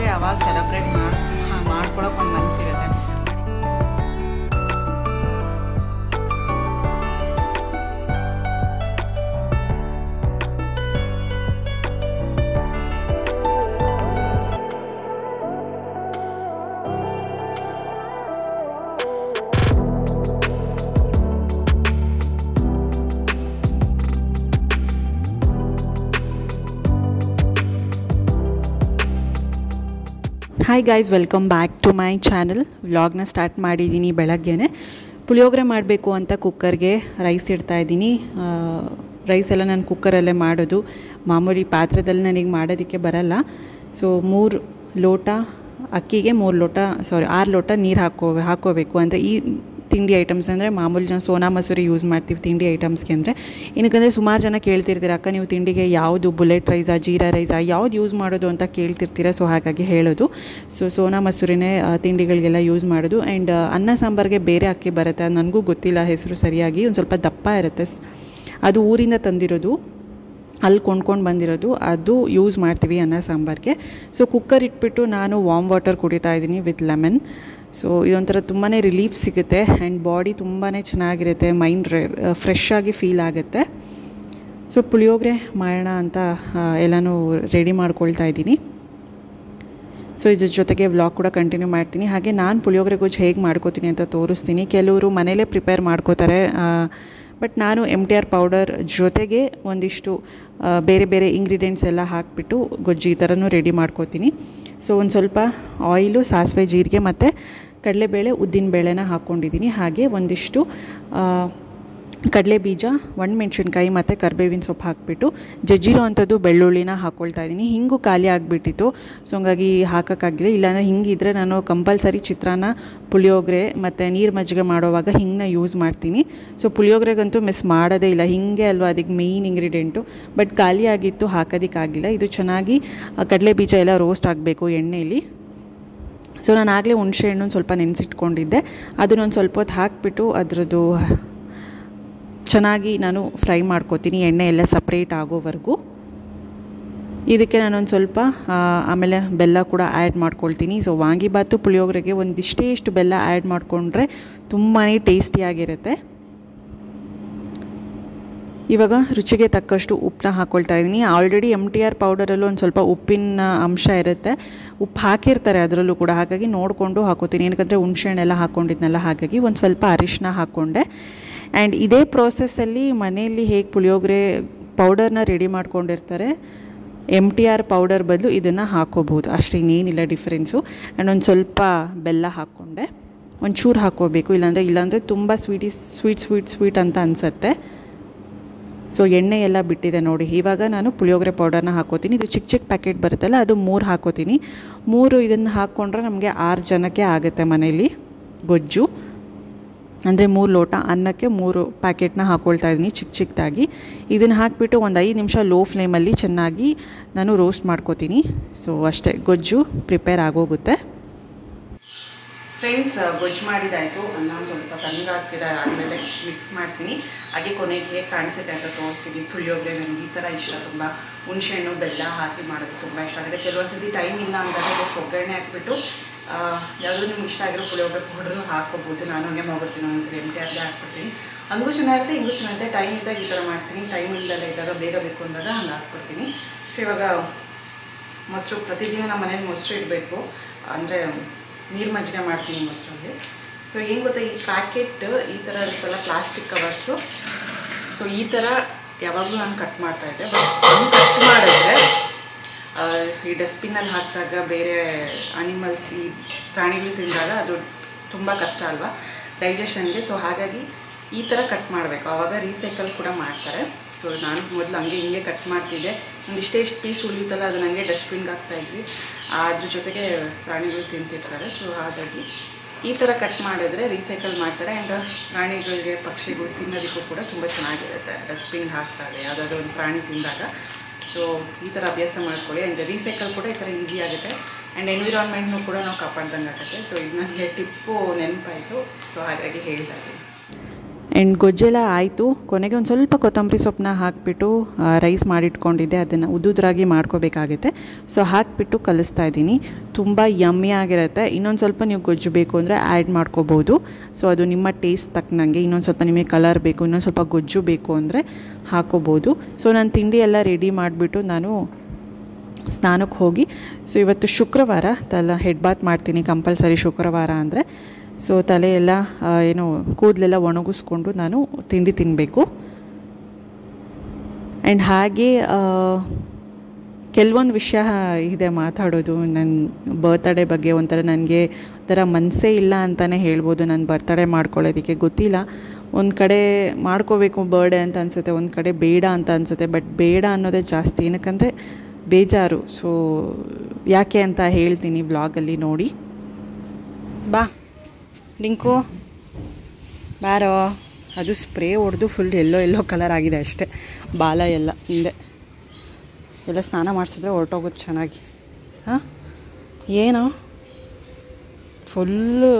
Birthday ಅವಾಗ celebrate ಮಾಡ್ಕೊಳಕ್ಕೆ ಒಂದು ಮನಸ್ಸಿರುತ್ತೆ. Hi guys, welcome back to my channel. ವ್ಲಾಗ್ನ ಸ್ಟಾರ್ಟ್ ಮಾಡಿದ್ದೀನಿ. ಬೆಳಗ್ಗೆನೇ ಪುಳಿಯೋಗರೆ ಮಾಡಬೇಕು ಅಂತ ಕುಕ್ಕರ್ಗೆ ರೈಸ್ ಇಡ್ತಾಯಿದ್ದೀನಿ. ರೈಸ್ ಎಲ್ಲ ನಾನು ಕುಕ್ಕರಲ್ಲೇ ಮಾಡೋದು, ಮಾಮೂಲಿ ಪಾತ್ರದಲ್ಲಿ ನನಗೆ ಮಾಡೋದಕ್ಕೆ ಬರಲ್ಲ. ಸೊ 3 ಲೋಟ ಅಕ್ಕಿಗೆ 6 ಲೋಟ ನೀರು ಹಾಕೋಬೇಕು. ಅಂದರೆ ಈ ತಿಂಡಿ ಐಟಮ್ಸ್ ಅಂದರೆ ಮಾಮೂಲಿ ನಾವು ಸೋನಾ ಮಸೂರಿ ಯೂಸ್ ಮಾಡ್ತೀವಿ ತಿಂಡಿ ಐಟಮ್ಸ್ಗೆ. ಅಂದರೆ ಏನಕ್ಕಂದರೆ ಸುಮಾರು ಜನ ಕೇಳ್ತಿರ್ತೀರ, ಅಕ್ಕ ನೀವು ತಿಂಡಿಗೆ ಯಾವುದು ಬುಲೆಟ್ ರೈಸಾ ಜೀರಾ ರೈಸಾ ಯಾವ್ದು ಯೂಸ್ ಮಾಡೋದು ಅಂತ ಕೇಳ್ತಿರ್ತೀರ. ಸೊ ಹಾಗಾಗಿ ಹೇಳೋದು, ಸೋನಾ ಮಸೂರಿನೇ ತಿಂಡಿಗಳಿಗೆಲ್ಲ ಯೂಸ್ ಮಾಡೋದು. ಆ್ಯಂಡ್ ಅನ್ನ ಸಾಂಬಾರಿಗೆ ಬೇರೆ ಅಕ್ಕಿ ಬರುತ್ತೆ, ಅದು ನನಗೂ ಗೊತ್ತಿಲ್ಲ ಹೆಸರು ಸರಿಯಾಗಿ. ಒಂದು ಸ್ವಲ್ಪ ದಪ್ಪ ಇರುತ್ತೆ, ಅದು ಊರಿಂದ ತಂದಿರೋದು, ಅಲ್ಲಿ ಕೊಂಡ್ಕೊಂಡು ಬಂದಿರೋದು, ಅದು ಯೂಸ್ ಮಾಡ್ತೀವಿ ಅನ್ನ ಸಾಂಬಾರಿಗೆ. ಸೊ ಕುಕ್ಕರ್ ಇಟ್ಬಿಟ್ಟು ನಾನು ವಾಮ್ ವಾಟರ್ ಕುಡಿತಾ ಇದ್ದೀನಿ ವಿತ್ ಲೆಮನ್. ಸೊ ಇದೊಂಥರ ತುಂಬಾ ರಿಲೀಫ್ ಸಿಗುತ್ತೆ ಆ್ಯಂಡ್ ಬಾಡಿ ತುಂಬಾ ಚೆನ್ನಾಗಿರುತ್ತೆ, ಮೈಂಡ್ ಫ್ರೆಶ್ ಆಗಿ ಫೀಲ್ ಆಗುತ್ತೆ. ಸೊ ಪುಳಿಯೋಗರೆ ಮಾಡೋಣ ಅಂತ ಎಲ್ಲನೂ ರೆಡಿ ಮಾಡ್ಕೊಳ್ತಾ ಇದ್ದೀನಿ. ಸೊ ಇದ್ರ ಜೊತೆಗೆ ವ್ಲಾಗ್ ಕೂಡ ಕಂಟಿನ್ಯೂ ಮಾಡ್ತೀನಿ. ಹಾಗೆ ನಾನು ಪುಳಿಯೋಗರೆ ಗೊಜ್ಜು ಹೇಗೆ ಮಾಡ್ಕೋತೀನಿ ಅಂತ ತೋರಿಸ್ತೀನಿ. ಕೆಲವರು ಮನೇಲೇ ಪ್ರಿಪೇರ್ ಮಾಡ್ಕೋತಾರೆ, ಬಟ್ ನಾನು MTR ಪೌಡರ್ ಜೊತೆಗೆ ಒಂದಿಷ್ಟು ಬೇರೆ ಬೇರೆ ಇಂಗ್ರೀಡಿಯೆಂಟ್ಸ್ ಎಲ್ಲ ಹಾಕಿಬಿಟ್ಟು ಗೊಜ್ಜು ಈ ಥರನೂ ರೆಡಿ ಮಾಡ್ಕೋತೀನಿ. ಸೊ ಒಂದು ಸ್ವಲ್ಪ ಆಯಿಲು, ಸಾಸಿವೆ, ಜೀರಿಗೆ ಮತ್ತು ಕಡಲೆಬೇಳೆ, ಉದ್ದಿನಬೇಳೆನ ಹಾಕ್ಕೊಂಡಿದ್ದೀನಿ. ಹಾಗೆ ಒಂದಿಷ್ಟು ಕಡಲೆ ಬೀಜ, ಒಣಮೆಣ್ಸಿನ್ಕಾಯಿ ಮತ್ತು ಕರಿಬೇವಿನ ಸೊಪ್ಪು ಹಾಕಿಬಿಟ್ಟು ಜಜ್ಜಿರೋ ಅಂಥದ್ದು ಬೆಳ್ಳುಳ್ಳಿನ ಹಾಕ್ಕೊಳ್ತಾ ಇದ್ದೀನಿ. ಹಿಂಗು ಖಾಲಿ ಆಗಿಬಿಟ್ಟಿತ್ತು, ಸೊ ಹಂಗಾಗಿ ಹಾಕೋಕ್ಕಾಗಿಲ್ಲ. ಇಲ್ಲಾಂದರೆ ಹಿಂಗಿದ್ರೆ ನಾನು ಕಂಪಲ್ಸರಿ ಚಿತ್ರಾನ್ನ, ಪುಳಿಯೋಗರೆ ಮತ್ತು ನೀರು ಮಜ್ಜಿಗೆ ಮಾಡೋವಾಗ ಹಿಂಗನ್ನ ಯೂಸ್ ಮಾಡ್ತೀನಿ. ಸೊ ಪುಳಿಯೋಗರೆಗಂತೂ ಮಿಸ್ ಮಾಡೋದೇ ಇಲ್ಲ, ಹಿಂಗೆ ಅಲ್ವಾ ಅದಕ್ಕೆ ಮೇಯ್ನ್ ಇಂಗ್ರೀಡಿಯೆಂಟು. ಬಟ್ ಖಾಲಿ ಆಗಿತ್ತು, ಹಾಕೋದಕ್ಕಾಗಿಲ್ಲ. ಇದು ಚೆನ್ನಾಗಿ ಕಡಲೆ ಬೀಜ ಎಲ್ಲ ರೋಸ್ಟ್ ಆಗಬೇಕು ಎಣ್ಣೆಯಲ್ಲಿ. ಸೊ ನಾನು ಆಗಲೇ ಹುಣಸೆ ಹಣ್ಣು ಸ್ವಲ್ಪ ನೆನೆಸಿಟ್ಕೊಂಡಿದ್ದೆ, ಅದನ್ನೊಂದು ಸ್ವಲ್ಪ ಹೊತ್ತು ಹಾಕಿಬಿಟ್ಟು ಅದರದ್ದು ಚೆನ್ನಾಗಿ ನಾನು ಫ್ರೈ ಮಾಡ್ಕೋತೀನಿ, ಎಣ್ಣೆ ಎಲ್ಲ ಸಪ್ರೇಟ್ ಆಗೋವರೆಗೂ. ಇದಕ್ಕೆ ನಾನೊಂದು ಸ್ವಲ್ಪ ಆಮೇಲೆ ಬೆಲ್ಲ ಕೂಡ ಆ್ಯಡ್ ಮಾಡ್ಕೊಳ್ತೀನಿ. ಸೊ ವಾಂಗಿಬಾತು ಪುಳಿಯೋಗರೆಗೆ ಒಂದಿಷ್ಟು ಬೆಲ್ಲ ಆ್ಯಡ್ ಮಾಡಿಕೊಂಡ್ರೆ ತುಂಬಾ ಟೇಸ್ಟಿಯಾಗಿರುತ್ತೆ. ಇವಾಗ ರುಚಿಗೆ ತಕ್ಕಷ್ಟು ಉಪ್ಪನ್ನ ಹಾಕ್ಕೊಳ್ತಾ ಇದ್ದೀನಿ. ಆಲ್ರೆಡಿ MTR ಪೌಡರಲ್ಲೂ ಒಂದು ಸ್ವಲ್ಪ ಉಪ್ಪಿನ ಅಂಶ ಇರುತ್ತೆ, ಉಪ್ಪು ಹಾಕಿರ್ತಾರೆ ಅದರಲ್ಲೂ ಕೂಡ, ಹಾಗಾಗಿ ನೋಡಿಕೊಂಡು ಹಾಕೋತೀನಿ. ಏನಕ್ಕಂದರೆ ಹುಣಸೆಹಣ್ಣೆಲ್ಲ ಹಾಕ್ಕೊಂಡಿದ್ನಲ್ಲ, ಹಾಗಾಗಿ ಒಂದು ಸ್ವಲ್ಪ ಅರಿಶಿನ ಹಾಕ್ಕೊಂಡೆ. ಆ್ಯಂಡ್ ಇದೇ ಪ್ರೋಸೆಸ್ಸಲ್ಲಿ ಮನೆಯಲ್ಲಿ ಹೇಗೆ ಪುಳಿಯೋಗರೆ ಪೌಡರ್ನ ರೆಡಿ ಮಾಡ್ಕೊಂಡಿರ್ತಾರೆ, MTR ಪೌಡರ್ ಬದಲು ಇದನ್ನು ಹಾಕೋಬೋದು, ಅಷ್ಟೇ, ಇನ್ನೇನಿಲ್ಲ ಡಿಫ್ರೆನ್ಸು. ಆ್ಯಂಡ್ ಒಂದು ಸ್ವಲ್ಪ ಬೆಲ್ಲ ಹಾಕ್ಕೊಂಡೆ, ಒಂಚೂರು ಹಾಕ್ಕೋಬೇಕು, ಇಲ್ಲಾಂದರೆ ತುಂಬ ಸ್ವೀಟ್ ಅಂತ ಅನಿಸುತ್ತೆ. ಸೊ ಎಣ್ಣೆ ಎಲ್ಲ ಬಿಟ್ಟಿದೆ ನೋಡಿ. ಇವಾಗ ನಾನು ಪುಳಿಯೋಗರೆ ಪೌಡರ್ನ ಹಾಕೋತೀನಿ. ಇದು ಚಿಕ್ಕ ಪ್ಯಾಕೆಟ್ ಬರುತ್ತಲ್ಲ, ಅದು 3 ಹಾಕೋತೀನಿ. 3 ಇದನ್ನು ಹಾಕ್ಕೊಂಡ್ರೆ ನಮಗೆ 6 ಜನಕ್ಕೆ ಆಗುತ್ತೆ ಮನೇಲಿ ಗೊಜ್ಜು. ಅಂದರೆ 3 ಲೋಟ ಅನ್ನಕ್ಕೆ 3 ಪ್ಯಾಕೆಟ್ನ ಹಾಕ್ಕೊಳ್ತಾ ಇದ್ದೀನಿ ಚಿಕ್ಕದಾಗಿ. ಇದನ್ನು ಹಾಕಿಬಿಟ್ಟು ಒಂದು 5 ನಿಮಿಷ ಲೋ ಫ್ಲೇಮಲ್ಲಿ ಚೆನ್ನಾಗಿ ನಾನು ರೋಸ್ಟ್ ಮಾಡ್ಕೋತೀನಿ. ಸೊ ಅಷ್ಟೇ, ಗೊಜ್ಜು ಪ್ರಿಪೇರ್ ಆಗೋಗುತ್ತೆ. ಫ್ರೆಂಡ್ಸ್, ಗೊಜ್ಜು ಮಾಡಿದಾಯಿತು. ಅನ್ನ ಸ್ವಲ್ಪ ತಣ್ಣಗಾಗ್ತಿದೆ, ಆದಮೇಲೆ ಮಿಕ್ಸ್ ಮಾಡ್ತೀನಿ. ಹಾಗೆ ಕೊನೆಗೆ ಹೇಗೆ ಕಾಣಿಸುತ್ತೆ ಅಂತ ತೋರಿಸ್ತೀನಿ. ಪುಳಿಯೋಗರೆ ನನಗೆ ಈ ಥರ ಇಷ್ಟ, ತುಂಬ ಹುಣಸೆಹಣ್ಣು ಬೆಲ್ಲ ಹಾಕಿ ಮಾಡೋದು ತುಂಬ ಇಷ್ಟ ಆಗುತ್ತೆ. ಕೆಲವೊಂದು ಸತಿ ಟೈಮ್ ಇಲ್ಲ ಅಂದಾಗ ಜಸ್ಟ್ ಒಗ್ಗರಣೆ ಹಾಕಿಬಿಟ್ಟು ಯಾವುದೂ ನಿಮ್ಗೆ ಇಷ್ಟ ಆಗಿರೋ ಪುಳಿಯೋಗರೆ ಪೌಡರು ಹಾಕ್ಕೋಬೋದು. ನಾನು ಹಂಗೆ ಮಾಡ್ಬಿಡ್ತೀನಿ, ಒಂದ್ಸರಿ MTRಗೆ ಹಾಕ್ಬಿಡ್ತೀನಿ. ಹಂಗೂ ಚೆನ್ನಾಗಿರುತ್ತೆ, ಹಿಂಗೂ ಚೆನ್ನಾಗಿರುತ್ತೆ. ಟೈಮ್ ಇದ್ದಾಗ ಈ ಥರ ಮಾಡ್ತೀನಿ, ಟೈಮ್ ಇಲ್ಲದೆ ಇದ್ದಾಗ ಬೇಗ ಬೇಕು ಅಂದಾಗ ಹಂಗೆ ಹಾಕ್ಬಿಡ್ತೀನಿ. ಸೊ ಇವಾಗ ಮೊಸರು, ಪ್ರತಿದಿನ ನಮ್ಮ ಮನೇಲಿ ಮೊಸರು ಇಡಬೇಕು, ಅಂದರೆ ನೀರು ಮಜ್ಜಿಗೆ ಮಾಡ್ತೀನಿ ಮೊಸರಲ್ಲಿ. ಸೊ ಏನು ಗೊತ್ತಾ, ಈ ಪ್ಯಾಕೆಟ್ ಈ ಥರ ಇರುತ್ತಲ್ಲ ಪ್ಲಾಸ್ಟಿಕ್ ಕವರ್ಸು, ಸೊ ಈ ಥರ ಯಾವಾಗಲೂ ನಾನು ಕಟ್ ಮಾಡ್ತಾಯಿದ್ದೆ. ಬಟ್ ಹಂಗೆ ಕಟ್ ಮಾಡಿದ್ರೆ ಈ ಡಸ್ಟ್ಬಿನ್ನಲ್ಲಿ ಹಾಕಿದಾಗ ಬೇರೆ ಅನಿಮಲ್ಸ್, ಈ ಪ್ರಾಣಿಗಳು ತಿಂದಾಗ ಅದು ತುಂಬ ಕಷ್ಟ ಅಲ್ವಾ ಡೈಜೆಷನ್ಗೆ. ಸೊ ಹಾಗಾಗಿ ಈ ಥರ ಕಟ್ ಮಾಡಬೇಕು, ಆವಾಗ ರೀಸೈಕಲ್ ಕೂಡ ಮಾಡ್ತಾರೆ. ಸೊ ನಾನು ಮೊದಲು ಹಿಂಗೆ ಕಟ್ ಮಾಡ್ತಿದ್ದೆ. ಒಂದಿಷ್ಟೇ ಪೀಸ್ ಉಳಿಯುತ್ತಲ್ಲ, ಅದು ನನಗೆ ಡಸ್ಟ್ಬಿನ್ಗೆ ಹಾಕ್ತಾಯಿದ್ವಿ, ಅದ್ರ ಜೊತೆಗೆ ಪ್ರಾಣಿಗಳು ತಿಂತಿರ್ತಾರೆ. ಸೊ ಹಾಗಾಗಿ ಈ ಥರ ಕಟ್ ಮಾಡಿದ್ರೆ ರೀಸೈಕಲ್ ಮಾಡ್ತಾರೆ. ಆ್ಯಂಡ್ ಪ್ರಾಣಿಗಳಿಗೆ, ಪಕ್ಷಿಗಳು ತಿನ್ನೋದಕ್ಕೂ ಕೂಡ ತುಂಬ ಚೆನ್ನಾಗಿರುತ್ತೆ. ಡಸ್ಟ್ಬಿನ್ಗೆ ಹಾಕ್ತಾರೆ ಯಾವುದಾದ್ರೂ ಒಂದು ಪ್ರಾಣಿ ತಿಂದಾಗ. ಸೊ ಈ ಥರ ಅಭ್ಯಾಸ ಮಾಡ್ಕೊಳ್ಳಿ. ಆ್ಯಂಡ್ ರೀಸೈಕಲ್ ಕೂಡ ಈ ಥರ ಈಸಿ ಆಗುತ್ತೆ. ಆ್ಯಂಡ್ ಎನ್ವಿರಾನ್ಮೆಂಟ್ನೂ ಕೂಡ ನಾವು ಕಾಪಾಡ್ದಂಗೆ ಆಗುತ್ತೆ. ಸೊ ಇದು ನನಗೆ ಟಿಪ್ಪು ನೆನಪಾಯಿತು, ಸೊ ಹಾಗಾಗಿ ಹೇಳ್ತಾ ಇದ್ದೀನಿ. ಆ್ಯಂಡ್ ಗೊಜ್ಜೆಲ್ಲ ಆಯಿತು. ಕೊನೆಗೆ ಒಂದು ಸ್ವಲ್ಪ ಕೊತ್ತಂಬರಿ ಸೊಪ್ಪನ್ನ ಹಾಕಿಬಿಟ್ಟು ರೈಸ್ ಮಾಡಿಟ್ಕೊಂಡಿದ್ದೆ, ಅದನ್ನು ಉದ್ದುದ್ರಾಗಿ ಮಾಡ್ಕೋಬೇಕಾಗುತ್ತೆ. ಸೊ ಹಾಕಿಬಿಟ್ಟು ಕಲಿಸ್ತಾ ಇದ್ದೀನಿ. ತುಂಬ ಯಮ್ಮಿ ಆಗಿರುತ್ತೆ. ಇನ್ನೊಂದು ಸ್ವಲ್ಪ ನೀವು ಗೊಜ್ಜು ಬೇಕು ಅಂದರೆ ಆ್ಯಡ್ ಮಾಡ್ಕೋಬೋದು. ಸೊ ಅದು ನಿಮ್ಮ ಟೇಸ್ಟ್ ತಕ್ಕನಂಗೆ. ಇನ್ನೊಂದು ಸ್ವಲ್ಪ ನಿಮಗೆ ಕಲರ್ ಬೇಕು, ಇನ್ನೊಂದು ಸ್ವಲ್ಪ ಗೊಜ್ಜು ಬೇಕು ಅಂದರೆ ಹಾಕೋಬೋದು. ಸೊ ನಾನು ತಿಂಡಿ ಎಲ್ಲ ರೆಡಿ ಮಾಡಿಬಿಟ್ಟು ನಾನು ಸ್ನಾನಕ್ಕೆ ಹೋಗಿ, ಸೊ ಇವತ್ತು ಶುಕ್ರವಾರ ಹೆಡ್ ಬಾತ್ ಮಾಡ್ತೀನಿ ಕಂಪಲ್ಸರಿ ಶುಕ್ರವಾರ ಅಂದರೆ. ಸೊ ತಲೆ ಎಲ್ಲ ಏನು ಕೂದಲೆಲ್ಲ ಒಣಗಿಸ್ಕೊಂಡು ನಾನು ತಿಂಡಿ ತಿನ್ನಬೇಕು. ಆ್ಯಂಡ್ ಹಾಗೆ ಕೆಲವೊಂದು ವಿಷಯ ಇದೆ ಮಾತಾಡೋದು. ನನ್ನ ಬರ್ತ್ಡೇ ಬಗ್ಗೆ ನನಗೆ ಒಂಥರ ಮನಸ್ಸೇ ಇಲ್ಲ ಅಂತಲೇ ಹೇಳ್ಬೋದು. ನಾನು ಬರ್ತ್ಡೇ ಮಾಡ್ಕೊಳ್ಳೋದಕ್ಕೆ ಗೊತ್ತಿಲ್ಲ. ಒಂದು ಕಡೆ ಮಾಡ್ಕೋಬೇಕು ಬರ್ಡೇ ಅಂತ ಅನಿಸುತ್ತೆ, ಒಂದು ಕಡೆ ಬೇಡ ಅಂತ ಅನಿಸುತ್ತೆ. ಬಟ್ ಬೇಡ ಅನ್ನೋದೇ ಜಾಸ್ತಿ, ಏನಕ್ಕಂದರೆ ಬೇಜಾರು. ಸೊ ಯಾಕೆ ಅಂತ ಹೇಳ್ತೀನಿ ವ್ಲಾಗಲ್ಲಿ ನೋಡಿ. ಬಾ ಡಿಂಕು ಬಾರೋ. ಅದು ಸ್ಪ್ರೇ ಹೊಡೆದು ಫುಲ್ ಎಲ್ಲೋ ಕಲರ್ ಆಗಿದೆ ಅಷ್ಟೇ. ಬಾಲ ಎಲ್ಲ ಹಿಂದೆ ಎಲ್ಲ ಸ್ನಾನ ಮಾಡಿಸಿದ್ರೆ ಹೊರಟೋಗುತ್ತೆ ಚೆನ್ನಾಗಿ. ಹಾಂ ಏನೋ ಫುಲ್ಲು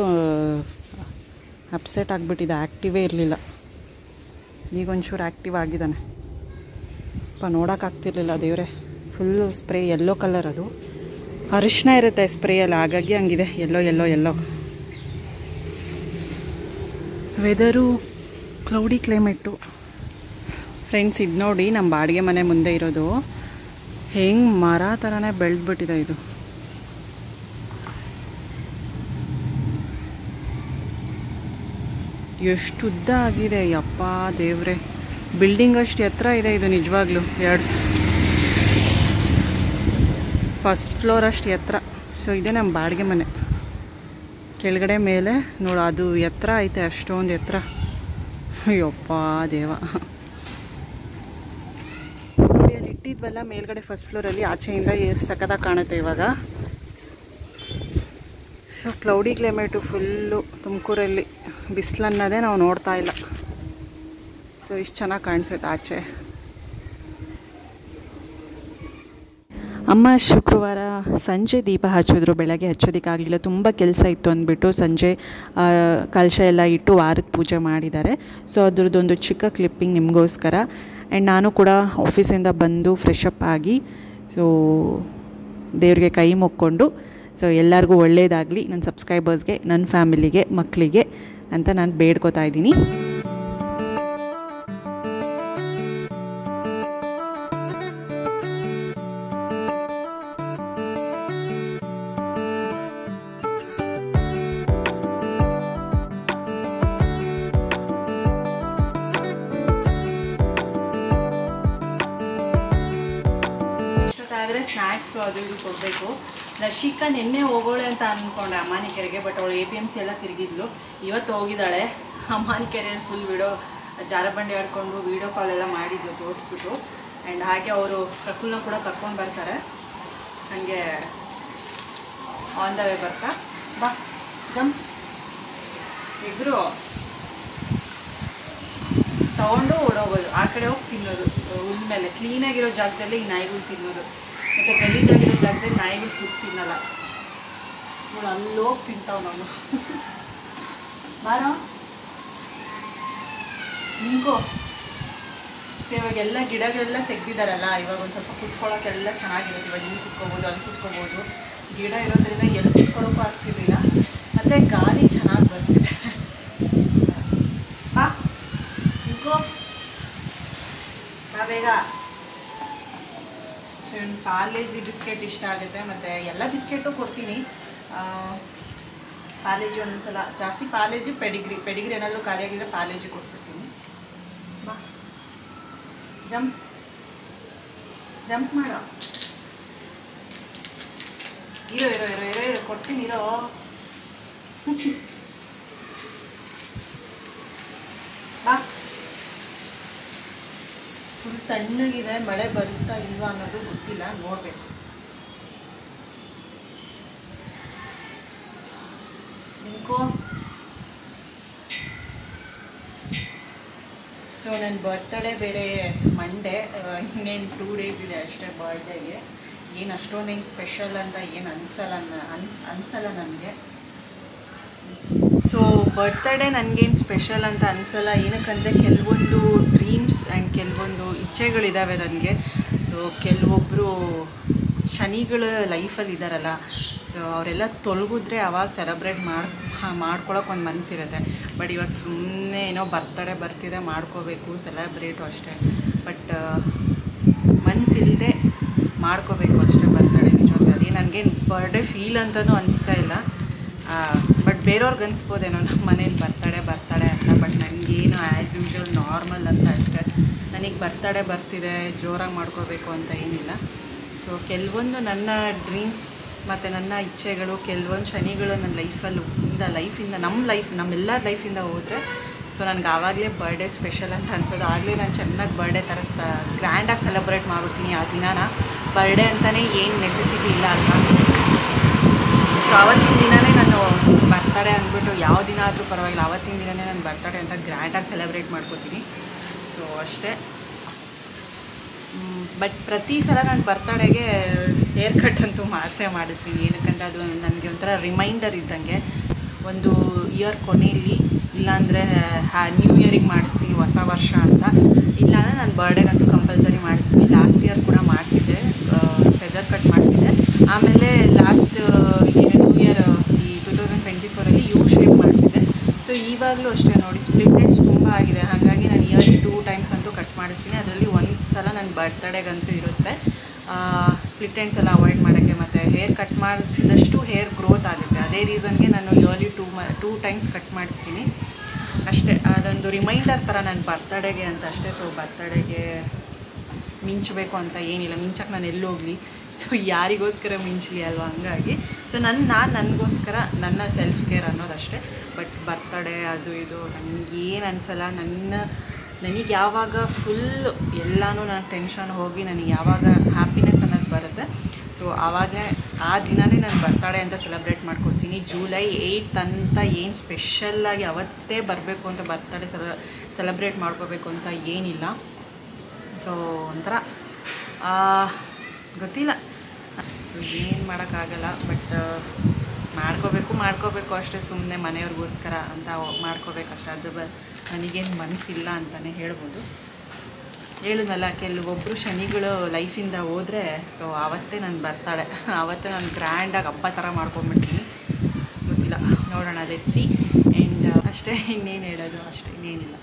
ಅಪ್ಸೆಟ್ ಆಗಿಬಿಟ್ಟಿದೆ, ಆ್ಯಕ್ಟಿವೇ ಇರಲಿಲ್ಲ. ಈಗ ಒಂಚೂರು ಆ್ಯಕ್ಟಿವ್ ಆಗಿದ್ದಾನೆ. ನೋಡೋಕ್ಕಾಗ್ತಿರ್ಲಿಲ್ಲ ದೇವರೇ. ಫುಲ್ಲು ಸ್ಪ್ರೇ ಯೆಲ್ಲೋ ಕಲರ್, ಅದು ಅರಿಶಿನ ಇರುತ್ತೆ ಸ್ಪ್ರೇಯಲ್ಲಿ, ಹಾಗಾಗಿ ಹಂಗಿದೆ ಎಲ್ಲೋ. Weather cloudy climate. ಫ್ರೆಂಡ್ಸ್ ಇದು ನೋಡಿ ನಮ್ಮ ಬಾಡಿಗೆ ಮನೆ ಮುಂದೆ ಇರೋದು ಹೆಂಗೆ ಮರ ಥರನೇ ಬೆಳೆದ್ಬಿಟ್ಟಿದೆ. ಇದು ಎಷ್ಟು ಉದ್ದ ಆಗಿದೆ, ಯಪ್ಪ ದೇವ್ರೆ. ಬಿಲ್ಡಿಂಗ್ ಅಷ್ಟು ಎತ್ತರ ಇದೆ ಇದು ನಿಜವಾಗ್ಲೂ. ಫಸ್ಟ್ ಫ್ಲೋರ್ ಅಷ್ಟು ಎತ್ತರ. ಸೊ ಇದೇ ನಮ್ಮ ಬಾಡಿಗೆ ಮನೆ. ಕೆಳಗಡೆ ಮೇಲೆ ನೋಡು, ಅದು ಎತ್ತರ ಐತೆ, ಅಷ್ಟೊಂದು ಎತ್ತರ. ಅಯ್ಯಪ್ಪ ದೇವ. ನೋಡಿ ಅಲ್ಲಿ ಇಟ್ಟಿದ್ವಲ್ಲ ಮೇಲ್ಗಡೆ ಫಸ್ಟ್ ಫ್ಲೋರಲ್ಲಿ, ಆಚೆಯಿಂದ ಸಖತ್ತಾಗಿ ಕಾಣುತ್ತೆ ಇವಾಗ. ಸೊ ಕ್ಲೌಡಿ ಕ್ಲೈಮೇಟು ಫುಲ್ಲು ತುಮಕೂರಲ್ಲಿ. ಬಿಸಿಲನ್ನೋದೇ ನಾವು ನೋಡ್ತಾ ಇಲ್ಲ. ಸೊ ಇಷ್ಟು ಚೆನ್ನಾಗಿ ಕಾಣಿಸುತ್ತೆ ಆಚೆ. ಅಮ್ಮ ಶುಕ್ರವಾರ ಸಂಜೆ ದೀಪ ಹಚ್ಚಿದ್ರು, ಬೆಳಗ್ಗೆ ಹಚ್ಚೋದಕ್ಕಾಗಲಿಲ್ಲ, ತುಂಬ ಕೆಲಸ ಇತ್ತು ಅಂದ್ಬಿಟ್ಟು ಸಂಜೆ ಕಲಶ ಎಲ್ಲ ಇಟ್ಟು ವಾರದ ಪೂಜೆ ಮಾಡಿದ್ದಾರೆ. ಸೊ ಅದ್ರದ್ದೊಂದು ಚಿಕ್ಕ ಕ್ಲಿಪ್ಪಿಂಗ್ ನಿಮಗೋಸ್ಕರ. ಆ್ಯಂಡ್ ನಾನು ಕೂಡ ಆಫೀಸಿಂದ ಬಂದು ಫ್ರೆಶ್ ಅಪ್ ಆಗಿ, ಸೊ ದೇವ್ರಿಗೆ ಕೈ ಮುಕ್ಕೊಂಡು, ಸೊ ಎಲ್ಲರಿಗೂ ಒಳ್ಳೆಯದಾಗಲಿ, ನನ್ನ ಸಬ್ಸ್ಕ್ರೈಬರ್ಸ್ಗೆ, ನನ್ನ ಫ್ಯಾಮಿಲಿಗೆ, ಮಕ್ಕಳಿಗೆ ಅಂತ ನಾನು ಬೇಡ್ಕೋತಾ ಇದ್ದೀನಿ. ಸ್ನ್ಯಾಕ್ಸು ಅದು ಇದು ಕೊಡಬೇಕು. ರಶಿಕಾ ನಿನ್ನೆ ಹೋಗೋಳೆ ಅಂತ ಅಂದ್ಕೊಂಡೆ ಅಮಾನಿಕೆರೆಗೆ, ಬಟ್ ಅವಳು APMC ಎಲ್ಲ ತಿರುಗಿದ್ಲು. ಇವತ್ತು ಹೋಗಿದ್ದಾಳೆ ಅಮಾನಿಕೆರೆಯಲ್ಲಿ. ಫುಲ್ ಜಾರಬಂಡಿ ಆಡ್ಕೊಂಡು ವೀಡಿಯೋ ಕಾಲ್ ಎಲ್ಲ ಮಾಡಿದ್ಲು ತೋರಿಸ್ಬಿಟ್ಟು. ಆ್ಯಂಡ್ ಹಾಗೆ ಅವರು ಪ್ರಕುಲ್ನ ಕೂಡ ಕರ್ಕೊಂಡು ಬರ್ತಾರೆ. ನನಗೆ ಆನ್ ದ ವೇ ಬರ್ತಾ. ಬಾ ಜಂಪ್. ಇಬ್ಬರು ತೊಗೊಂಡು ಓಡೋಗೋದು, ಆ ಕಡೆ ಹೋಗಿ ತಿನ್ನೋದು. ಹುಲ್ ಮೇಲೆ ಕ್ಲೀನಾಗಿರೋ ಜಾಗದಲ್ಲಿ ಈ ನಾಯಿಗಳು ತಿನ್ನೋದು, ಮತ್ತು ಗಲೀಜಾಗಿರೋ ಜಾಗದಲ್ಲಿ ನಾಯಿಗಳು ಫುಡ್ ತಿನ್ನಲ್ಲ. ನೋಡಿ ಅಲ್ಲೋಗಿ ತಿಂತಾವೆ ನಾವು. ಬಾರೋ ನಿಂಗೋ. ಸೊ ಇವಾಗೆಲ್ಲ ಗಿಡಗಳೆಲ್ಲ ತೆಗ್ದಿದ್ದಾರಲ್ಲ, ಇವಾಗ ಒಂದು ಸ್ವಲ್ಪ ಕುತ್ಕೊಳ್ಳೋಕ್ಕೆಲ್ಲ ಚೆನ್ನಾಗಿರುತ್ತೆ. ಇವಾಗ ಇಲ್ಲಿ ಕುತ್ಕೋಬೋದು, ಅಲ್ಲಿ ಕುತ್ಕೋಬೋದು. ಗಿಡ ಇರೋದ್ರಿಂದ ಎಲ್ಲಿ ಕುತ್ಕೊಳ್ಳೋಕ್ಕೂ ಆಗ್ತಿರ್ಲಿಲ್ಲ, ಮತ್ತು ಗಾಳಿ ಚೆನ್ನಾಗಿ ಬರ್ತಿದೆ. ಬಾ ನಿಂಗೋ, ಬಾ ಬೇಗ. ಸೊ ಇನ್ನು ಪಾರ್ಲೇಜಿ ಬಿಸ್ಕೆಟ್ ಇಷ್ಟ ಆಗುತ್ತೆ, ಮತ್ತು ಎಲ್ಲ ಬಿಸ್ಕೆಟು ಕೊಡ್ತೀನಿ. ಪಾರ್ಲೇಜಿ ಒಂದೊಂದ್ಸಲ ಜಾಸ್ತಿ, ಪಾರ್ಲೇಜಿ ಪೆಡಿಗ್ರಿ ಏನಾದರೂ ಖಾಲಿಯಾಗಿದ್ರೆ ಪಾರ್ಲೇಜಿ ಕೊಟ್ಬಿಡ್ತೀನಿ. ಬಾ ಜಂಪ್ ಮಾಡೋ. ಇರೋ ಕೊಡ್ತೀನಿ, ಇರೋ. ಬಾ. ಫುಲ್ ತಣ್ಣಗಿದೆ, ಮಳೆ ಬರುತ್ತಾ ಇಲ್ವಾ ಅನ್ನೋದು ಗೊತ್ತಿಲ್ಲ, ನೋಡಬೇಕು. ನಿಂಕೋ. ಸೊ ನನ್ನ ಬರ್ತ್ಡೇ ಬೇರೆ ಮಂಡೇ, ಇನ್ನೇನು 2 days ಇದೆ ಅಷ್ಟೇ ಬರ್ಡೇಗೆ. ಏನು ಅಷ್ಟೊಂದೇನು ಸ್ಪೆಷಲ್ ಅಂತ ಏನು ಅನಿಸಲ್ಲ ನನಗೆ. ಸೊ ಬರ್ತ್ಡೇ ನನಗೇನು ಸ್ಪೆಷಲ್ ಅಂತ ಅನಿಸಲ್ಲ. ಏನಕ್ಕಂದರೆ ಕೆಲವೊಂದು ಡ್ರೀಮ್ಸ್ ಆ್ಯಂಡ್ ಕೆಲವೊಂದು ಇಚ್ಛೆಗಳಿದ್ದಾವೆ ನನಗೆ. ಸೊ ಕೆಲವೊಬ್ಬರು ಶನಿಗಳ ಲೈಫಲ್ಲಿ ಇದ್ದಾರಲ್ಲ, ಸೊ ಅವರೆಲ್ಲ ತೊಲಗಿದ್ರೆ ಅವಾಗ ಸೆಲೆಬ್ರೇಟ್ ಮಾಡ್ಕೊಳಕ್ಕೆ ಒಂದು ಮನಸ್ಸಿರುತ್ತೆ. ಬಟ್ ಇವಾಗ ಸುಮ್ಮನೆ ಏನೋ ಬರ್ತ್ಡೇ ಬರ್ತಿದೆ ಮಾಡ್ಕೋಬೇಕು ಸೆಲೆಬ್ರೇಟು ಅಷ್ಟೇ. ಬಟ್ ಮನಸ್ಸಿಲ್ಲದೆ ಮಾಡ್ಕೋಬೇಕು ಅಷ್ಟೇ ಬರ್ತ್ಡೇ. ನಿಜವಾಗ್ಲೂ ಅದೇ ನನಗೇನು ಬರ್ಡೇ ಫೀಲ್ ಅಂತಲೂ ಅನಿಸ್ತಾ ಇಲ್ಲ. ಬಟ್ ಬೇರೆಯವ್ರಿಗೆ ಅನಿಸ್ಬೋದೇನೋ ನಮ್ಮ ಮನೇಲಿ ಬರ್ತಾಡೆ ಅಂತ. ಬಟ್ ನನಗೇನು ಆ್ಯಸ್ ಯೂಶ್ವಲ್ ನಾರ್ಮಲ್ ಅಂತ ಅಷ್ಟೇ. ನನಗೆ ಬರ್ತಾಡೆ ಬರ್ತಿದೆ ಜೋರಾಗಿ ಮಾಡ್ಕೋಬೇಕು ಅಂತ ಏನಿಲ್ಲ. ಸೊ ಕೆಲವೊಂದು ನನ್ನ ಡ್ರೀಮ್ಸ್ ಮತ್ತು ನನ್ನ ಇಚ್ಛೆಗಳು, ಕೆಲವೊಂದು ಶನಿಗಳು ನನ್ನ ಲೈಫಿಂದ ನಮ್ಮೆಲ್ಲರ ಲೈಫಿಂದ ಹೋದರೆ ಸೊ ನನಗೆ ಆವಾಗಲೇ ಬರ್ಡೇ ಸ್ಪೆಷಲ್ ಅಂತ ಅನ್ಸೋದು. ಆಗಲೇ ನಾನು ಚೆನ್ನಾಗಿ ಬರ್ಡೇ ಥರ ಗ್ರ್ಯಾಂಡಾಗಿ ಸೆಲೆಬ್ರೇಟ್ ಮಾಡಿಬಿಡ್ತೀನಿ ಆ ದಿನಾನ. ಬರ್ಡೇ ಅಂತಲೇ ಏನು ನೆಸೆಸಿಟಿ ಇಲ್ಲ ಅಲ್ವಾ. ಸೊ ಆವತ್ತಿನ ದಿನವೇ ನಾನು ಬರ್ತ್ಡೇ ಅಂದ್ಬಿಟ್ಟು ಯಾವ ದಿನ ಆದರೂ ಪರವಾಗಿಲ್ಲ, ಆವತ್ತಿನ ದಿನವೇ ನಾನು ಬರ್ತ್ಡೇ ಅಂತ ಗ್ರ್ಯಾಂಡಾಗಿ ಸೆಲೆಬ್ರೇಟ್ ಮಾಡ್ಕೋತೀನಿ. ಸೊ ಅಷ್ಟೇ. ಬಟ್ ಪ್ರತಿ ಸಲ ನಾನು ಬರ್ತ್ಡೇಗೆ ಹೇರ್ ಕಟ್ ಅಂತೂ ಮಾಡಿಸ್ತೀನಿ. ಏನಕ್ಕಂದರೆ ಅದು ನನಗೆ ಒಂಥರ ರಿಮೈಂಡರ್ ಇದ್ದಂಗೆ. ಒಂದು ಇಯರ್ ಕೊನೆಯಲ್ಲಿ ಇಲ್ಲಾಂದರೆ ನ್ಯೂ ಇಯರಿಗೆ ಮಾಡಿಸ್ತೀನಿ, ಹೊಸ ವರ್ಷ ಅಂತ. ಇಲ್ಲಾಂದರೆ ನಾನು ಬರ್ಡೇಗಂತೂ ಕಂಪಲ್ಸರಿ ಮಾಡಿಸ್ತೀನಿ. ಲಾಸ್ಟ್ ಇಯರ್ ಕೂಡ ಮಾಡಿಸಿದ್ದೆ, ಫೆದರ್ ಕಟ್ ಮಾಡಿಸಿದ್ದೆ. ಆಮೇಲೆ ಲಾಸ್ಟ್ ನ್ಯೂ ಇಯರ್ ಈ 2024 ಯು ಶೇಪ್ ಮಾಡಿಸಿದ್ದೆ. ಸೊ ಇವಾಗಲೂ ಅಷ್ಟೇ ನೋಡಿ, ಸ್ಪ್ಲಿಟ್ ಎಂಡ್ಸ್ ತುಂಬ ಆಗಿದೆ. ಹಾಗಾಗಿ ನಾನು ಇಯರ್ಲಿ 2 ಟೈಮ್ಸ್ ಅಂತೂ ಕಟ್ ಮಾಡಿಸ್ತೀನಿ. ಅದರಲ್ಲಿ ಒಂದು ಸಲ ನನ್ನ ಬರ್ತ್ಡೇಗಂತೂ ಇರುತ್ತೆ. ಸ್ಪ್ಲಿಟ್ ಎಂಡ್ಸ್ ಎಲ್ಲ ಅವಾಯ್ಡ್ ಮಾಡೋಕ್ಕೆ, ಮತ್ತು ಹೇರ್ ಕಟ್ ಮಾಡಿಸಿದಷ್ಟು ಹೇರ್ ಗ್ರೋತ್ ಆಗುತ್ತೆ. ಅದೇ ರೀಸನ್ಗೆ ನಾನು ಇಯರ್ಲಿ 2 ಟೈಮ್ಸ್ ಕಟ್ ಮಾಡಿಸ್ತೀನಿ ಅಷ್ಟೇ. ಅದೊಂದು ರಿಮೈಂಡರ್ ಥರ ನನ್ನ ಬರ್ತ್ಡೇಗೆ ಅಂತ ಅಷ್ಟೇ. ಸೊ ಬರ್ತ್ಡೇಗೆ ಮಿಂಚಬೇಕು ಅಂತ ಏನಿಲ್ಲ, ಮಿಂಚಕ್ಕೆ ನಾನು ಎಲ್ಲೋಗಲಿ, ಸೊ ಯಾರಿಗೋಸ್ಕರ ಮಿಂಚಲಿ ಅಲ್ವಾ. ಹಂಗಾಗಿ ಸೊ ನನಗೋಸ್ಕರ ನನ್ನ ಸೆಲ್ಫ್ ಕೇರ್ ಅನ್ನೋದಷ್ಟೇ. ಬಟ್ ಬರ್ತ್ಡೇ ಅದು ಇದು ನನಗೇನು ಅನಿಸಲ್ಲ. ನನಗೆ ಯಾವಾಗ ಫುಲ್ ಎಲ್ಲನೂ ನನ್ನ ಟೆನ್ಷನ್ ಹೋಗಿ ನನಗೆ ಯಾವಾಗ ಹ್ಯಾಪಿನೆಸ್ ಅನ್ನೋದು ಬರುತ್ತೆ, ಸೊ ಆವಾಗಲೇ ಆ ದಿನವೇ ನಾನು ಬರ್ತ್ಡೇ ಅಂತ ಸೆಲೆಬ್ರೇಟ್ ಮಾಡ್ಕೊತೀನಿ. ಜುಲೈ 8th ಅಂತ ಏನು ಸ್ಪೆಷಲ್ಲಾಗಿ ಅವತ್ತೇ ಬರಬೇಕು ಅಂತ ಬರ್ತ್ಡೇ ಸೆಲೆಬ್ರೇಟ್ ಮಾಡ್ಕೋಬೇಕು ಅಂತ ಏನಿಲ್ಲ. ಸೊ ಒಂಥರ ಗೊತ್ತಿಲ್ಲ, ಸೊ ಏನು ಮಾಡೋಕ್ಕಾಗಲ್ಲ. ಬಟ್ ಮಾಡ್ಕೋಬೇಕು ಅಷ್ಟೇ. ಸುಮ್ಮನೆ ಮನೆಯವ್ರಿಗೋಸ್ಕರ ಅಂತ ಮಾಡ್ಕೋಬೇಕಷ್ಟೇ. ಅದು ನನಗೇನು ಮನಸ್ಸಿಲ್ಲ ಅಂತಲೇ ಹೇಳ್ಬೋದು. ಹೇಳಿದ್ನಲ್ಲ, ಕೆಲವೊಬ್ಬರು ಶನಿಗಳು ಲೈಫಿಂದ ಹೋದರೆ ಸೊ ಆವತ್ತೇ ನಾನು ಬರ್ತಾಳೆ, ಆವತ್ತೇ ನಾನು ಗ್ರ್ಯಾಂಡಾಗಿ ಹಬ್ಬ ಥರ ಮಾಡ್ಕೊಂಬಿಡ್ತೀನಿ. ಗೊತ್ತಿಲ್ಲ, ನೋಡೋಣ, ಲೆಟ್ಸ್ ಸಿ. ಆ್ಯಂಡ್ ಅಷ್ಟೇ, ಇನ್ನೇನು ಹೇಳೋದು ಅಷ್ಟೇ, ಇನ್ನೇನಿಲ್ಲ.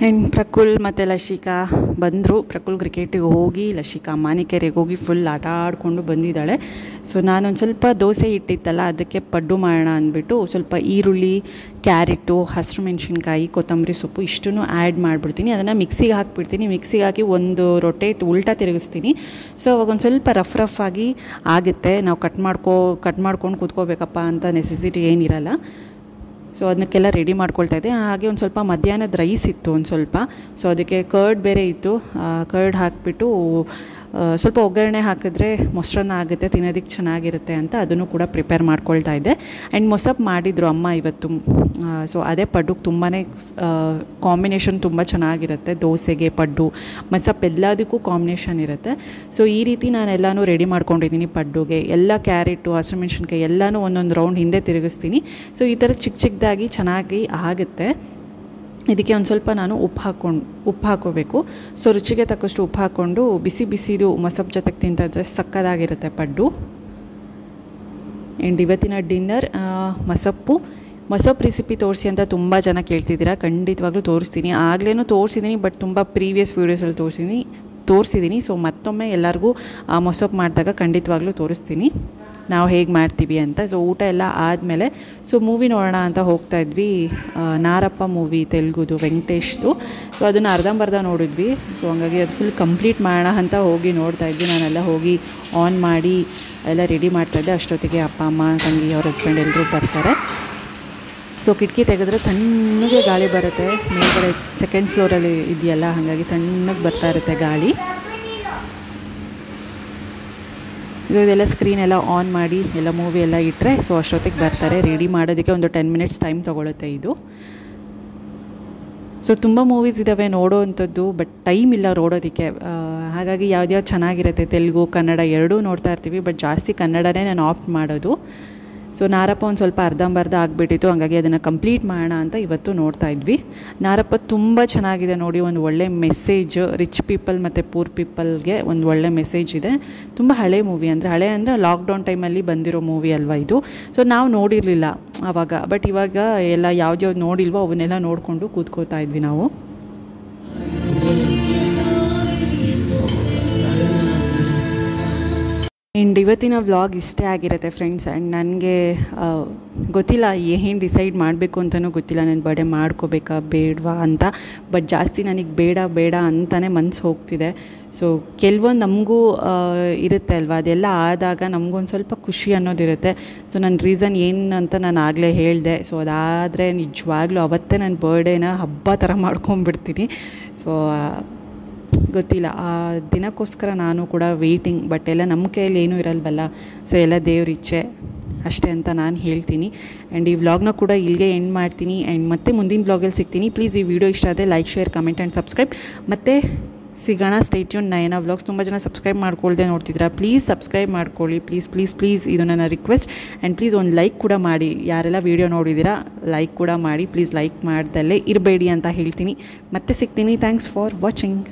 ಆ್ಯಂಡ್ ಪ್ರಕುಲ್ ಮತ್ತು ಲಶಿಕಾ ಬಂದರು. ಪ್ರಕುಲ್ ಕ್ರಿಕೆಟಿಗೆ ಹೋಗಿ, ಲಶಿಕಾ ಮಾನಿಕೆರೆಗೆ ಹೋಗಿ ಫುಲ್ ಆಟ ಆಡಿಕೊಂಡು ಬಂದಿದ್ದಾಳೆ. ಸೊ ನಾನೊಂದು ಸ್ವಲ್ಪ ದೋಸೆ ಇಟ್ಟಿತ್ತಲ್ಲ, ಅದಕ್ಕೆ ಪಡ್ಡು ಮಾಡೋಣ ಅಂದ್ಬಿಟ್ಟು ಸ್ವಲ್ಪ ಈರುಳ್ಳಿ, ಕ್ಯಾರೆಟು, ಹಸಿರು ಮೆಣಸಿನ್ಕಾಯಿ, ಕೊತ್ತಂಬರಿ ಸೊಪ್ಪು ಇಷ್ಟನ್ನು ಆ್ಯಡ್ ಮಾಡಿಬಿಡ್ತೀನಿ. ಅದನ್ನು ಮಿಕ್ಸಿಗೆ ಹಾಕಿಬಿಡ್ತೀನಿ. ಮಿಕ್ಸಿಗೆ ಹಾಕಿ ಒಂದು ರೊಟೇಟ್ ಉಲ್ಟಾ ತಿರುಗಿಸ್ತೀನಿ. ಸೊ ಅವಾಗ ಒಂದು ಸ್ವಲ್ಪ ರಫ್ ಆಗಿ ಆಗುತ್ತೆ. ನಾವು ಕಟ್ ಮಾಡ್ಕೊಂಡು ಕೂತ್ಕೋಬೇಕಪ್ಪ ಅಂತ ನೆಸೆಸಿಟಿ ಏನಿರಲ್ಲ. ಸೊ ಅದಕ್ಕೆಲ್ಲ ರೆಡಿ ಮಾಡ್ಕೊಳ್ತಾಯಿದ್ದೆ. ಹಾಗೆ ಒಂದು ಸ್ವಲ್ಪ ಮಧ್ಯಾಹ್ನದ ರೈಸ್ ಇತ್ತು ಒಂದು ಸ್ವಲ್ಪ. ಸೊ ಅದಕ್ಕೆ ಕರ್ಡ್ ಬೇರೆ ಇತ್ತು. ಕರ್ಡ್ ಹಾಕಿಬಿಟ್ಟು ಸ್ವಲ್ಪ ಒಗ್ಗರಣೆ ಹಾಕಿದ್ರೆ ಮೊಸರನ್ನ ಆಗುತ್ತೆ, ತಿನ್ನೋದಕ್ಕೆ ಚೆನ್ನಾಗಿರುತ್ತೆ ಅಂತ ಅದನ್ನು ಕೂಡ ಪ್ರಿಪೇರ್ ಮಾಡ್ಕೊಳ್ತಾ ಇದ್ದೆ. ಆ್ಯಂಡ್ ಮೊಸಪ್ಪು ಮಾಡಿದರು ಅಮ್ಮ ಇವತ್ತು. ಸೊ ಅದೇ ಪಡ್ಡುಗೆ ತುಂಬಾ ಕಾಂಬಿನೇಷನ್ ತುಂಬ ಚೆನ್ನಾಗಿರುತ್ತೆ. ದೋಸೆಗೆ ಪಡ್ಡು, ಮೊಸಪ್ಪು ಎಲ್ಲದಕ್ಕೂ ಕಾಂಬಿನೇಷನ್ ಇರುತ್ತೆ. ಸೊ ಈ ರೀತಿ ನಾನು ಎಲ್ಲನೂ ರೆಡಿ ಮಾಡ್ಕೊಂಡಿದ್ದೀನಿ. ಪಡ್ಡುಗೆ ಎಲ್ಲ ಕ್ಯಾರೆಟು, ಹಸಿಮೆಣ್ಸಿನ್ಕಾಯಿ ಎಲ್ಲನೂ ಒಂದೊಂದು ರೌಂಡ್ ಹಿಂದೆ ತಿರುಗಿಸ್ತೀನಿ. ಸೊ ಈ ಥರ ಚಿಕ್ಕದಾಗಿ ಚೆನ್ನಾಗಿ ಆಗುತ್ತೆ. ಇದಕ್ಕೆ ಒಂದು ಸ್ವಲ್ಪ ನಾನು ಉಪ್ಪು ಹಾಕೋಬೇಕು. ಸೊ ರುಚಿಗೆ ತಕ್ಕಷ್ಟು ಉಪ್ಪು ಹಾಕ್ಕೊಂಡು ಬಿಸಿ ಬಿಸಿದು ಮೊಸಪ್ಪು ಜೊತೆಗೆ ತಿಂತಿದ್ರೆ ಸಕ್ಕದಾಗಿರುತ್ತೆ ಪಡ್ಡು. ಆ್ಯಂಡ್ ಇವತ್ತಿನ ಡಿನ್ನರ್ ಮೊಸಪ್ಪು ರೆಸಿಪಿ ತೋರಿಸಿ ಅಂತ ತುಂಬ ಜನ ಕೇಳ್ತಿದ್ದೀರಾ. ಖಂಡಿತವಾಗ್ಲೂ ತೋರಿಸ್ತೀನಿ. ಆಗಲೇ ತೋರಿಸಿದ್ದೀನಿ, ಬಟ್ ತುಂಬ ಪ್ರೀವಿಯಸ್ ವೀಡಿಯೋಸಲ್ಲಿ ತೋರಿಸಿದ್ದೀನಿ. ಸೊ ಮತ್ತೊಮ್ಮೆ ಎಲ್ಲರಿಗೂ ಮೊಸಪ್ಪು ಮಾಡಿದಾಗ ಖಂಡಿತವಾಗ್ಲೂ ತೋರಿಸ್ತೀನಿ ನಾವು ಹೇಗೆ ಮಾಡ್ತೀವಿ ಅಂತ. ಸೊ ಊಟ ಎಲ್ಲ ಆದಮೇಲೆ ಮೂವಿ ನೋಡೋಣ ಅಂತ ಹೋಗ್ತಾ ಇದ್ವಿ. ನಾರಪ್ಪ ಮೂವಿ ತೆಲುಗುದು ವೆಂಕಟೇಶ್ದು. ಸೊ ಅದನ್ನು ಅರ್ಧಂಬರ್ಧ ನೋಡಿದ್ವಿ. ಸೊ ಹಂಗಾಗಿ ಅದು ಫುಲ್ ಕಂಪ್ಲೀಟ್ ಮಾಡೋಣ ಅಂತ ಹೋಗಿ ನೋಡ್ತಾ ಇದ್ವಿ. ನಾನೆಲ್ಲ ಹೋಗಿ ಆನ್ ಮಾಡಿ ಎಲ್ಲ ರೆಡಿ ಮಾಡ್ತಾಯಿದ್ದೆ. ಅಷ್ಟೊತ್ತಿಗೆ ಅಪ್ಪ ಅಮ್ಮ ತಂಗಿ ಅವ್ರ ಹಸ್ಬೆಂಡ್ ಎಲ್ಲರೂ ಬರ್ತಾರೆ. ಸೊ ಕಿಟಕಿ ತೆಗೆದ್ರೆ ತಣ್ಣಗೆ ಗಾಳಿ ಬರುತ್ತೆ. ಮೇಲ್ಗಡೆ ಸೆಕೆಂಡ್ ಫ್ಲೋರಲ್ಲಿ ಇದೆಯಲ್ಲ, ಹಾಗಾಗಿ ತಣ್ಣಗೆ ಬರ್ತಾ ಇರುತ್ತೆ ಗಾಳಿ. ಇದೆಲ್ಲ ಸ್ಕ್ರೀನ್ ಎಲ್ಲ ಆನ್ ಮಾಡಿ ಎಲ್ಲ ಮೂವಿ ಎಲ್ಲ ಇಟ್ಟರೆ ಸೊ ಅಷ್ಟೊತ್ತಿಗೆ ಬರ್ತಾರೆ. ರೆಡಿ ಮಾಡೋದಕ್ಕೆ ಒಂದು 10 ಮಿನಿಟ್ಸ್ ಟೈಮ್ ತೊಗೊಳುತ್ತೆ ಇದು. ಸೊ ತುಂಬ ಮೂವೀಸ್ ಇದ್ದಾವೆ ನೋಡೋ ಅಂಥದ್ದು, ಬಟ್ ಟೈಮ್ ಇಲ್ಲ ನೋಡೋದಕ್ಕೆ. ಹಾಗಾಗಿ ಯಾವ್ದ್ಯಾವ್ದು ಚೆನ್ನಾಗಿರುತ್ತೆ ತೆಲುಗು ಕನ್ನಡ ಎರಡೂ ನೋಡ್ತಾ ಇರ್ತೀವಿ, ಬಟ್ ಜಾಸ್ತಿ ಕನ್ನಡನೇ ನಾನು ಆಪ್ಟ್ ಮಾಡೋದು. ಸೊ ನಾರಪ್ಪ ಒಂದು ಸ್ವಲ್ಪ ಅರ್ಧಂಬರ್ಧ ಆಗಿಬಿಟ್ಟಿತ್ತು, ಹಾಗಾಗಿ ಅದನ್ನು ಕಂಪ್ಲೀಟ್ ಮಾಡೋಣ ಅಂತ ಇವತ್ತು ನೋಡ್ತಾ ಇದ್ವಿ. ನಾರಪ್ಪ ತುಂಬ ಚೆನ್ನಾಗಿದೆ ನೋಡಿ. ಒಂದು ಒಳ್ಳೆ ಮೆಸೇಜ್ ರಿಚ್ ಪೀಪಲ್ ಮತ್ತು ಪೂರ್ ಪೀಪಲ್ಗೆ ಒಂದು ಒಳ್ಳೆ ಮೆಸೇಜ್ ಇದೆ. ತುಂಬ ಹಳೆ ಮೂವಿ, ಹಳೆ ಅಂದರೆ ಲಾಕ್ಡೌನ್ ಟೈಮಲ್ಲಿ ಬಂದಿರೋ ಮೂವಿ ಅಲ್ವಾ ಇದು. ಸೊ ನಾವು ನೋಡಿರಲಿಲ್ಲ ಆವಾಗ, ಬಟ್ ಇವಾಗ ಎಲ್ಲ ಯಾವ್ದ್ಯಾವ್ದು ನೋಡಿಲ್ವೋ ಅವನ್ನೆಲ್ಲ ನೋಡಿಕೊಂಡು ಕೂತ್ಕೋತಾ ಇದ್ವಿ ನಾವು. ಆ್ಯಂಡ್ ಇವತ್ತಿನ ವ್ಲಾಗ್ ಇಷ್ಟೇ ಆಗಿರುತ್ತೆ ಫ್ರೆಂಡ್ಸ್. ಆ್ಯಂಡ್ ನನಗೆ ಗೊತ್ತಿಲ್ಲ ಏನು ಡಿಸೈಡ್ ಮಾಡಬೇಕು ಅಂತಲೂ ಗೊತ್ತಿಲ್ಲ. ನಾನು ಬರ್ಡೇ ಮಾಡ್ಕೋಬೇಕಾ ಬೇಡವಾ ಅಂತ. ಬಟ್ ಜಾಸ್ತಿ ನನಗೆ ಬೇಡ ಅಂತಲೇ ಮನಸ್ಸು ಹೋಗ್ತಿದೆ. ಸೊ ಕೆಲವೊಂದು ನಮಗೂ ಇರುತ್ತೆ ಅಲ್ವಾ, ಅದೆಲ್ಲ ಆದಾಗ ನಮಗೊಂದು ಸ್ವಲ್ಪ ಖುಷಿ ಅನ್ನೋದಿರುತ್ತೆ. ಸೊ ನನ್ನ ರೀಸನ್ ಏನು ಅಂತ ನಾನು ಆಗಲೇ ಹೇಳಿದೆ. ಸೊ ಅದಾದರೆ ನಿಜವಾಗ್ಲೂ ಅವತ್ತೇ ನನ್ನ ಬರ್ಡೇನ ಹಬ್ಬ ಥರ ಮಾಡ್ಕೊಂಬಿಡ್ತೀನಿ. ಸೊ ಗೊತ್ತಿಲ್ಲ, ಆ ದಿನಕ್ಕೋಸ್ಕರ ನಾನು ಕೂಡ ವೆಯ್ಟಿಂಗ್. ಬಟ್ ಎಲ್ಲ ನಮ್ಮ ಕೈಯಲ್ಲಿ ಏನೂ ಇರಲ್ವಲ್ಲ. ಸೊ ಎಲ್ಲ ದೇವ್ರ ಇಚ್ಛೆ ಅಷ್ಟೇ ಅಂತ ನಾನು ಹೇಳ್ತೀನಿ. ಆ್ಯಂಡ್ ಈ ವ್ಲಾಗ್ನ ಕೂಡ ಇಲ್ಲಿಗೆ ಎಂಡ್ ಮಾಡ್ತೀನಿ. ಆ್ಯಂಡ್ ಮತ್ತೆ ಮುಂದಿನ ವ್ಲಾಗಲ್ಲಿ ಸಿಗ್ತೀನಿ. ಪ್ಲೀಸ್ ಈ ವಿಡಿಯೋ ಇಷ್ಟ ಆದರೆ like, share, comment and subscribe. ಮತ್ತು ಸಿಗೋಣ. ಸ್ಟೇ ಟ್ಯೂನ್ ನಯನ ವ್ಲಾಗ್ಸ್. ತುಂಬ ಜನ ಸಬ್ಸ್ಕ್ರೈಬ್ ಮಾಡ್ಕೊಳ್ದೆ ನೋಡ್ತಿದ್ದೀರಾ. ಪ್ಲೀಸ್ ಸಬ್ಸ್ಕ್ರೈಬ್ ಮಾಡ್ಕೊಳ್ಳಿ ಪ್ಲೀಸ್. ಇದು ನನ್ನ ರಿಕ್ವೆಸ್ಟ್. ಆ್ಯಂಡ್ ಪ್ಲೀಸ್ ಒಂದು ಲೈಕ್ ಕೂಡ ಮಾಡಿ. ಯಾರೆಲ್ಲ ವೀಡಿಯೋ ನೋಡಿದ್ದೀರಾ ಲೈಕ್ ಕೂಡ ಮಾಡಿ. ಪ್ಲೀಸ್ ಲೈಕ್ ಮಾಡ್ದಲ್ಲೇ ಇರಬೇಡಿ ಅಂತ ಹೇಳ್ತೀನಿ. ಮತ್ತೆ ಸಿಗ್ತೀನಿ. Thanks for watching.